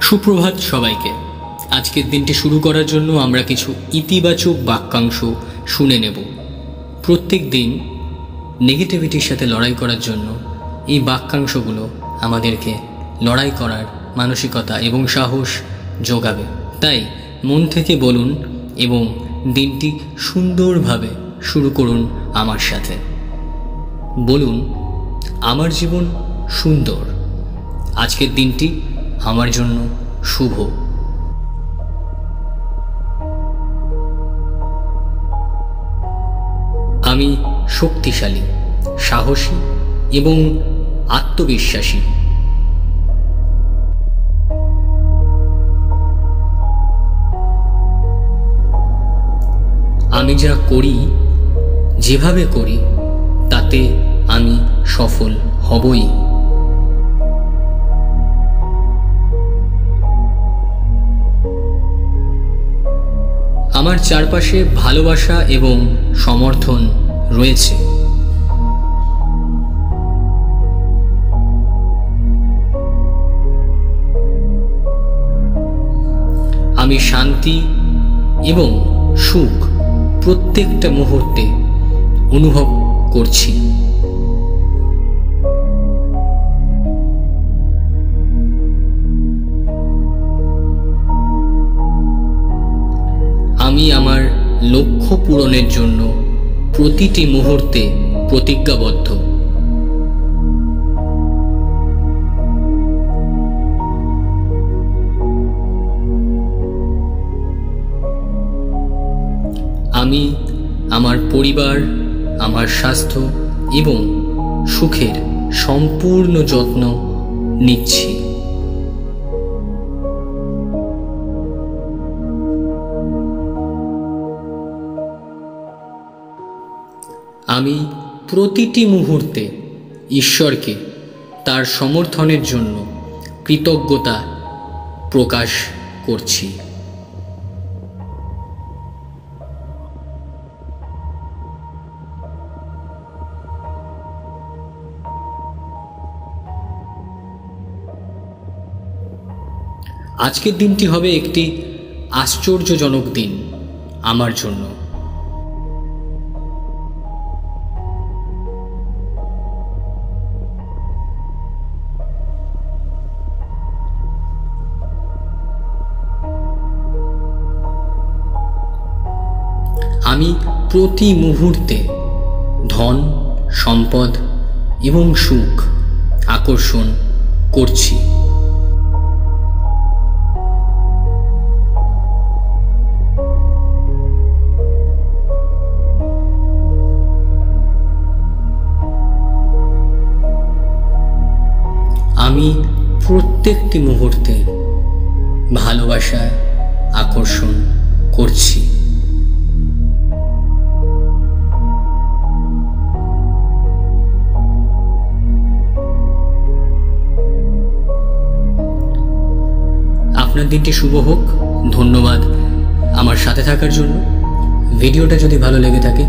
সুপ্রভাত সবাইকে। আজকের দিনটি শুরু করার জন্য আমরা কিছু ইতিবাচক বাক্যাংশ শুনে নেব। প্রত্যেক দিন নেগেটিভিটির সাথে লড়াই করার জন্য এই বাক্যাংশগুলো আমাদেরকে লড়াই করার মানসিকতা এবং সাহস যোগাবে। তাই মন থেকে বলুন এবং দিনটি সুন্দরভাবে শুরু করুন আমার সাথে। বলুন, আমার জীবন সুন্দর, আজকের দিনটি আমার জন্য শুভ। আমি শক্তিশালী, সাহসী এবং আত্মবিশ্বাসী। আমি যা করি, যেভাবে করি, তাতে আমি সফল হবই। আমার চারপাশে ভালোবাসা এবং সমর্থন রয়েছে। আমি শান্তি এবং সুখ প্রত্যেকটা মুহূর্তে অনুভব করছি। আমি আমার লক্ষ্য পূরণের জন্য প্রতিটি মুহূর্তে প্রতিজ্ঞাবদ্ধ। আমি আমার পরিবার, আমার স্বাস্থ্য এবং সুখের সম্পূর্ণ যত্ন নিচ্ছি। আমি প্রতিটি মুহূর্তে ঈশ্বরকে তার সমর্থনের জন্য কৃতজ্ঞতা প্রকাশ করছি। আজকের দিনটি হবে একটি আশ্চর্যজনক দিন আমার জন্য। আমি প্রতি মুহূর্তে ধন, সম্পদ এবং সুখ আকর্ষণ করছি। আমি প্রত্যেকটি মুহূর্তে ভালোবাসা আকর্ষণ করছি। আপনার দিনটি শুভ হোক। ধন্যবাদ আমার সাথে থাকার জন্য। ভিডিওটা যদি ভালো লেগে থাকে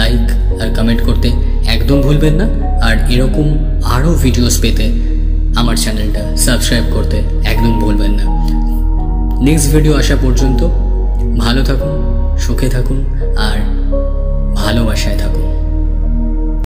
লাইক আর কমেন্ট করতে একদম ভুলবেন না। আর এরকম আরও ভিডিওস পেতে আমার চ্যানেলটা সাবস্ক্রাইব করতে একদম ভুলবেন না। নেক্সট ভিডিও আসা পর্যন্ত ভালো থাকুন, সুখে থাকুন আর ভালোবাসায় থাকুন।